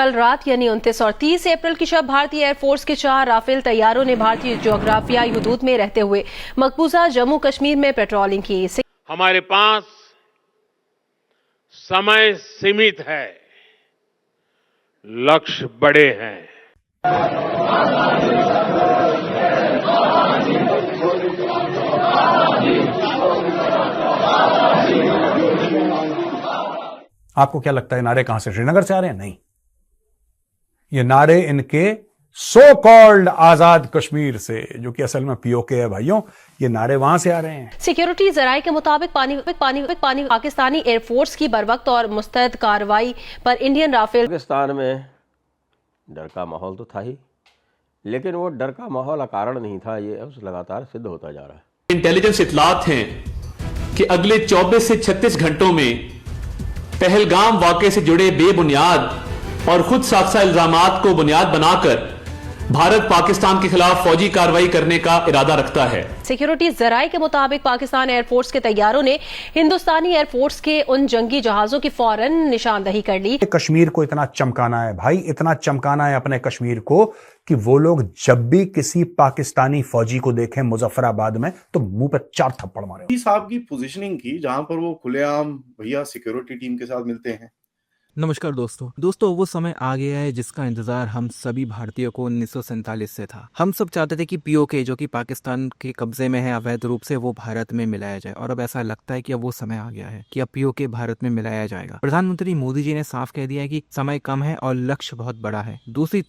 कल रात यानी 29 और 30 अप्रैल की शब भारतीय एयरफोर्स के 4 राफेल तैयारों ने भारतीय जोग्राफियाई हुदूद में रहते हुए मकबूजा जम्मू कश्मीर में पेट्रोलिंग की। हमारे पास समय सीमित है, लक्ष्य बड़े हैं। आपको क्या लगता है नारे कहां से, श्रीनगर से आ रहे हैं? नहीं, ये नारे इनके सो कॉल्ड आजाद कश्मीर से, जो कि असल में पीओके है भाइयों, ये नारे वहां से आ रहे हैं। सिक्योरिटी जराये के मुताबिक पाकिस्तानी एयरफोर्स की बरवक्त और मुस्तैद कार्रवाई पर इंडियन राफेल। पाकिस्तान में डर का माहौल तो था ही, लेकिन वो डर का माहौल अकारण नहीं था, ये लगातार सिद्ध होता जा रहा है। इंटेलिजेंस इत्तलात हैं कि अगले 24 से 36 घंटों में पहलगाम वाक़े से जुड़े बेबुनियाद और खुद साख्ता इल्जामात को बुनियाद बनाकर भारत पाकिस्तान के खिलाफ फौजी कार्रवाई करने का इरादा रखता है। सिक्योरिटी जराये के मुताबिक पाकिस्तान एयरफोर्स के तैयारों ने हिंदुस्तानी एयरफोर्स के उन जंगी जहाजों की फौरन निशानदही कर ली। कश्मीर को इतना चमकाना है भाई, इतना चमकाना है अपने कश्मीर को कि वो लोग जब भी किसी पाकिस्तानी फौजी को देखें मुजफ्फराबाद में तो मुंह पे 4 थप्पड़ मारे। साहब की पोजीशनिंग की जहां पर वो खुलेआम भैया सिक्योरिटी टीम के साथ मिलते हैं। नमस्कार दोस्तों वो समय आ गया है जिसका इंतजार हम सभी भारतीयों को 1947 से था। हम सब चाहते थे कि पीओके जो कि पाकिस्तान के कब्जे में है अवैध रूप से, वो भारत में मिलाया जाए, और अब ऐसा लगता है कि अब वो समय आ गया है कि अब पीओके भारत में मिलाया जाएगा। प्रधानमंत्री मोदी जी ने साफ कह दिया है कि समय कम है और लक्ष्य बहुत बड़ा है। दूसरी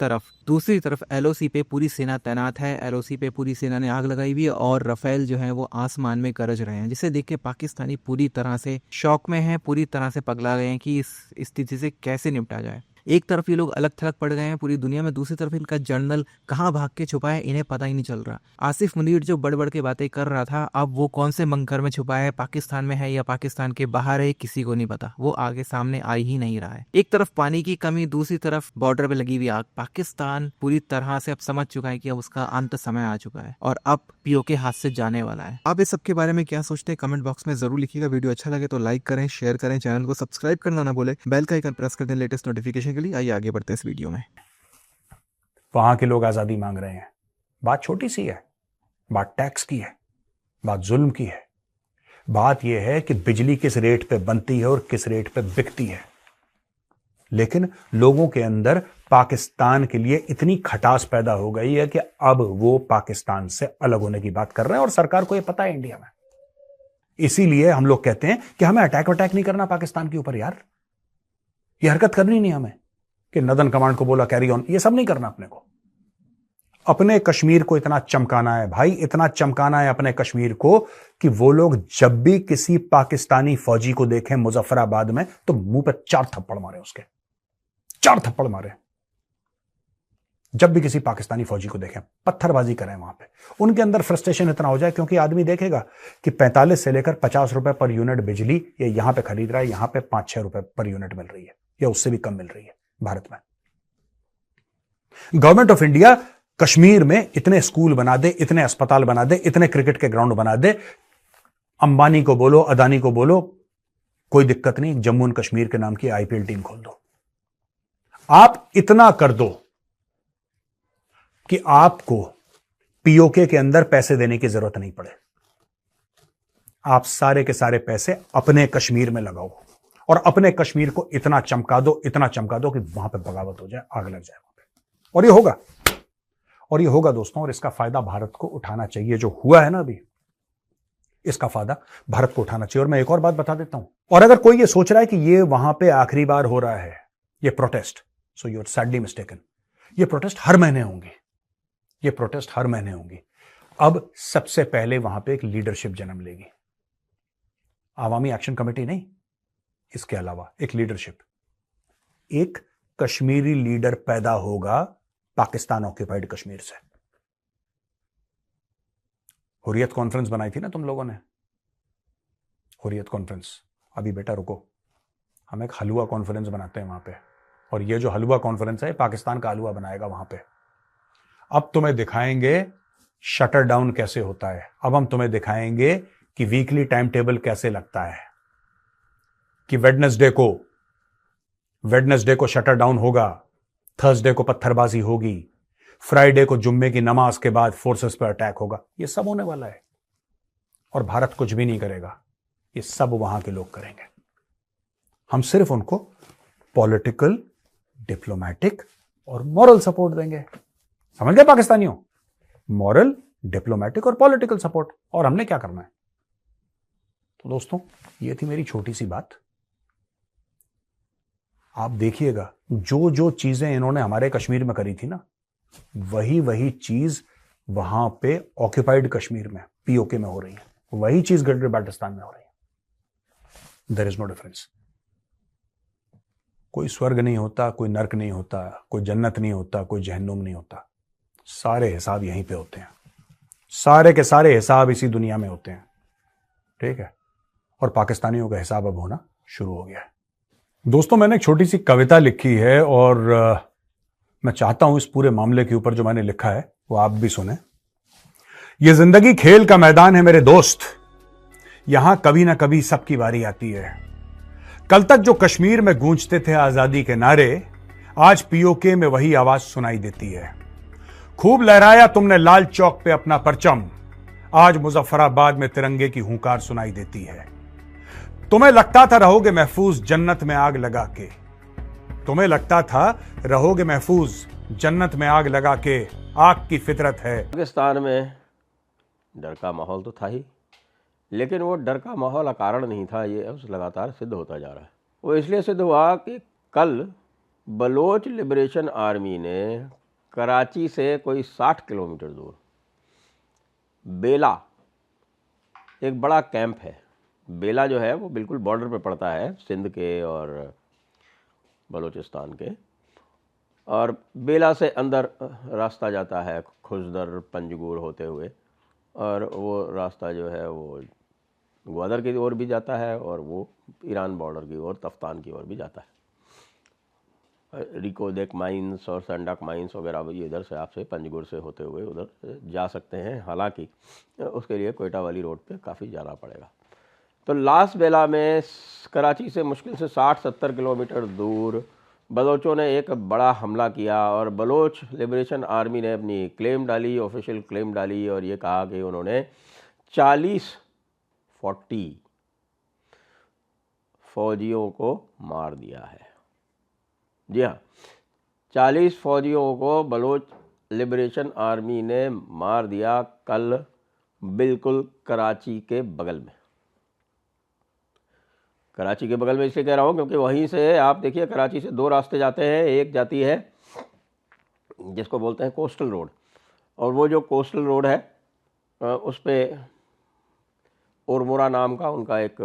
तरफ एलओसी पे पूरी सेना तैनात है, एलओसी पे पूरी सेना ने आग लगाई हुई है और रफेल जो है वो आसमान में गरज रहे हैं, जिसे देख के पाकिस्तानी पूरी तरह से शौक में है, पूरी तरह से पगला गए हैं कि इस स्थिति से कैसे निपटा जाए। एक तरफ ये लोग अलग थलग पड़ गए हैं पूरी दुनिया में, दूसरी तरफ इनका जर्नल कहाँ भाग के छुपा है इन्हें पता ही नहीं चल रहा। आसिफ मुनीर जो बढ़ बढ़ के बातें कर रहा था, अब वो कौन से बंकर में छुपा है, पाकिस्तान में है या पाकिस्तान के बाहर है, किसी को नहीं पता। वो आगे सामने आ ही नहीं रहा है। एक तरफ पानी की कमी, दूसरी तरफ बॉर्डर पे लगी हुई आग। पाकिस्तान पूरी तरह से अब समझ चुका है कि अब उसका अंत समय आ चुका है और अब पीओके हाथ से जाने वाला है। आप इस सब के बारे में क्या सोचते हैं कमेंट बॉक्स में जरूर लिखिएगा। वीडियो अच्छा लगे तो लाइक करें, शेयर करें, चैनल को सब्सक्राइब करना ना भूलें, बेल का आइकन प्रेस कर दें लेटेस्ट नोटिफिकेशन के लिए। आइए आगे बढ़ते हैं इस वीडियो में। वहां के लोग आजादी मांग रहे हैं, बात छोटी सी है, बात टैक्स की है, बात जुल्म की है। बात यह है कि बिजली किस रेट पे बनती है और किस रेट पे बिकती है। लेकिन लोगों के अंदर पाकिस्तान के लिए इतनी खटास पैदा हो गई है कि अब वो पाकिस्तान से अलग होने की बात कर रहे हैं और सरकार को यह पता है इंडिया में। इसीलिए हम लोग कहते हैं कि हमें अटैक नहीं करना पाकिस्तान के ऊपर यार, यह हरकत करनी नहीं हमें कि नदन कमांड को बोला कैरी ऑन, ये सब नहीं करना। अपने को अपने कश्मीर को इतना चमकाना है भाई, इतना चमकाना है अपने कश्मीर को कि वो लोग जब भी किसी पाकिस्तानी फौजी को देखें मुजफ्फराबाद में तो मुंह पे 4 थप्पड़ मारे, उसके 4 थप्पड़ मारे। जब भी किसी पाकिस्तानी फौजी को देखें, पत्थरबाजी करें वहां पे, उनके अंदर फ्रस्ट्रेशन इतना हो जाए, क्योंकि आदमी देखेगा कि 45 से लेकर 50 रुपए पर यूनिट बिजली ये यहां पे खरीद रहा है, यहां पे 5-6 रुपए पर यूनिट मिल रही है या उससे भी कम मिल रही है भारत में। गवर्नमेंट ऑफ इंडिया कश्मीर में इतने स्कूल बना दे, इतने अस्पताल बना दे, इतने क्रिकेट के ग्राउंड बना दे, अंबानी को बोलो, अदानी को बोलो, कोई दिक्कत नहीं, जम्मू एंड कश्मीर के नाम की आईपीएल टीम खोल दो। आप इतना कर दो कि आपको पीओके के अंदर पैसे देने की जरूरत नहीं पड़े। आप सारे के सारे पैसे अपने कश्मीर में लगाओ और अपने कश्मीर को इतना चमका दो, इतना चमका दो कि वहां पे बगावत हो जाए, आग लग जाए वहां पे। और ये होगा दोस्तों, और इसका फायदा भारत को उठाना चाहिए। जो हुआ है ना अभी, इसका फायदा भारत को उठाना चाहिए। और मैं एक और बात बता देता हूं, और अगर कोई ये सोच रहा है कि ये वहां पे आखिरी बार हो रहा है ये protest, so you are sadly mistaken. ये प्रोटेस्ट हर महीने होंगी, ये प्रोटेस्ट हर महीने होंगी। अब सबसे पहले वहां पे एक लीडरशिप जन्म लेगी, आवामी एक्शन कमेटी नहीं, इसके अलावा एक लीडरशिप, एक कश्मीरी लीडर पैदा होगा पाकिस्तान ऑक्यूपाइड कश्मीर से। हुर्रियत कॉन्फ्रेंस बनाई थी ना तुम लोगों ने, हुर्रियत कॉन्फ्रेंस। अभी बेटा रुको, हम एक हलवा कॉन्फ्रेंस बनाते हैं वहां पे, और ये जो हलवा कॉन्फ्रेंस है पाकिस्तान का हलवा बनाएगा वहां पे। अब तुम्हें दिखाएंगे शटर डाउन कैसे होता है, अब हम तुम्हें दिखाएंगे कि वीकली टाइम टेबल कैसे लगता है, कि वेडनेसडे को शटर डाउन होगा, थर्सडे को पत्थरबाजी होगी, फ्राइडे को जुम्मे की नमाज के बाद फोर्सेस पर अटैक होगा। ये सब होने वाला है और भारत कुछ भी नहीं करेगा, ये सब वहां के लोग करेंगे। हम सिर्फ उनको पॉलिटिकल, डिप्लोमेटिक और मॉरल सपोर्ट देंगे। समझ गए पाकिस्तानियों? मॉरल, डिप्लोमेटिक और पॉलिटिकल सपोर्ट। और हमने क्या करना है? तो दोस्तों, ये थी मेरी छोटी सी बात। आप देखिएगा, जो जो चीजें इन्होंने हमारे कश्मीर में करी थी ना, वही वही चीज वहां पे ऑक्यूपाइड कश्मीर में, पीओके में हो रही है। वही चीज गिलगित बाल्टिस्तान में हो रही है। There is no difference. कोई स्वर्ग नहीं होता, कोई नर्क नहीं होता, कोई जन्नत नहीं होता, कोई जहन्नुम नहीं होता। सारे हिसाब यहीं पे होते हैं। सारे के सारे हिसाब इसी दुनिया में होते हैं। ठीक है? और पाकिस्तानियों का हिसाब अब होना शुरू हो गया है। दोस्तों, मैंने एक छोटी सी कविता लिखी है और मैं चाहता हूं इस पूरे मामले के ऊपर जो मैंने लिखा है वो आप भी सुने। ये जिंदगी खेल का मैदान है मेरे दोस्त, यहां कभी ना कभी सबकी बारी आती है। कल तक जो कश्मीर में गूंजते थे आजादी के नारे, आज पीओके में वही आवाज सुनाई देती है। खूब लहराया तुमने लाल चौक पे अपना परचम, आज मुजफ्फराबाद में तिरंगे की हुंकार सुनाई देती है। तुम्हें लगता था रहोगे महफूज जन्नत में आग लगा के, तुम्हें लगता था रहोगे महफूज जन्नत में आग लगा के, आग की फितरत है। पाकिस्तान में डर का माहौल तो था ही, लेकिन वो डर का माहौल अकारण नहीं था, ये अब लगातार सिद्ध होता जा रहा है। वो इसलिए सिद्ध हुआ कि कल बलोच लिबरेशन आर्मी ने कराची से कोई 60 किलोमीटर दूर बेला, एक बड़ा कैंप है। बेला जो है वो बिल्कुल बॉर्डर पे पड़ता है सिंध के और बलूचिस्तान के, और बेला से अंदर रास्ता जाता है खुजदर पंजगुर होते हुए, और वो रास्ता जो है वो ग्वादर की ओर भी जाता है और वो ईरान बॉर्डर की ओर, तफ्तान की ओर भी जाता है। रिकोदेक माइंस और संडक माइंस वगैरह ये इधर से आपसे पंजगुर से होते हुए उधर जा सकते हैं, हालांकि उसके लिए कोयटा वाली रोड पे काफ़ी जाना पड़ेगा। तो लास बेला में कराची से मुश्किल से 60-70 किलोमीटर दूर बलोचों ने एक बड़ा हमला किया, और बलोच लिबरेशन आर्मी ने अपनी क्लेम डाली, ऑफिशियल क्लेम डाली, और ये कहा कि उन्होंने 40 फौजियों को मार दिया है। जी हाँ, 40 फौजियों को बलोच लिबरेशन आर्मी ने मार दिया कल, बिल्कुल कराची के बगल में। कराची के बगल में इसलिए कह रहा हूँ क्योंकि वहीं से आप देखिए, कराची से 2 रास्ते जाते हैं। एक जाती है जिसको बोलते हैं कोस्टल रोड, और वो जो कोस्टल रोड है उस पर ओरमोरा नाम का उनका एक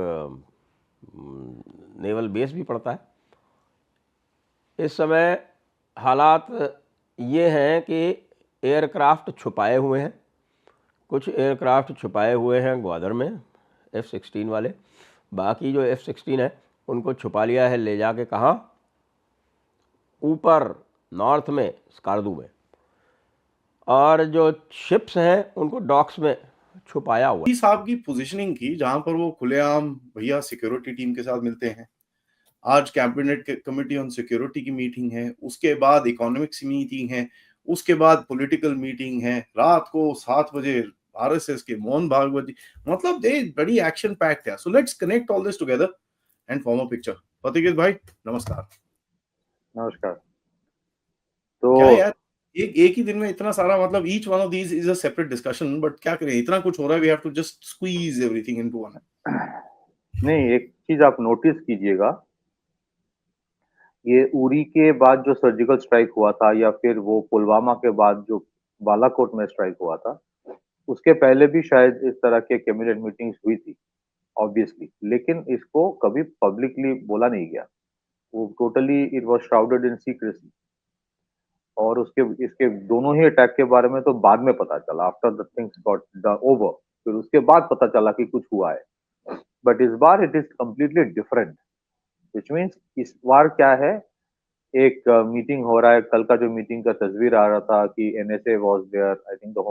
नेवल बेस भी पड़ता है। इस समय हालात ये हैं कि एयरक्राफ्ट छुपाए हुए हैं, कुछ एयरक्राफ्ट छुपाए हुए हैं ग्वादर में F-16 वाले, बाकी जो F-16 है उनको छुपा लिया है ले जाके कहाँ, ऊपर नॉर्थ में स्कार्दू में, और जो शिप्स हैं उनको डॉक्स में छुपाया हुआ। इस साहब की पोजीशनिंग की, जहां पर वो खुलेआम भैया सिक्योरिटी टीम के साथ मिलते हैं। आज कैबिनेट कमेटी ऑन सिक्योरिटी की मीटिंग है, उसके बाद इकोनॉमिक्स मीटिंग है, उसके बाद पॉलिटिकल मीटिंग है, रात को 7 बजे आरएसएस के मोहन भागवत जी, मतलब दे बड़ी एक्शन पैक्ड है। So let's connect all this together and form a picture. Fatehgeet भाई नमस्कार। नमस्कार। तो क्या यार, एक ही दिन में इतना सारा, मतलब each one of these is a separate discussion, but क्या करें, इतना कुछ हो रहा है, we have to just squeeze everything into one. नहीं, एक चीज आप नोटिस कीजिएगा, ये उरी के बाद जो सर्जिकल स्ट्राइक हुआ था, या फिर वो पुलवामा के बाद जो बालाकोट में स्ट्राइक हुआ था, उसके पहले भी शायद इस तरह के कैबिनेट मीटिंग्स हुई थी ऑब्वियसली, लेकिन इसको कभी पब्लिकली बोला नहीं गया। वो totally it was shrouded in secrecy. और इसके दोनों ही अटैक के बारे में तो बाद में पता चला, after the things got over, फिर उसके बाद पता चला कि कुछ हुआ है। बट इस बार it is completely different, which means इस बार क्या है, एक मीटिंग हो रहा है। कल का जो मीटिंग का तस्वीर आ रहा था कि NSA was there, I think the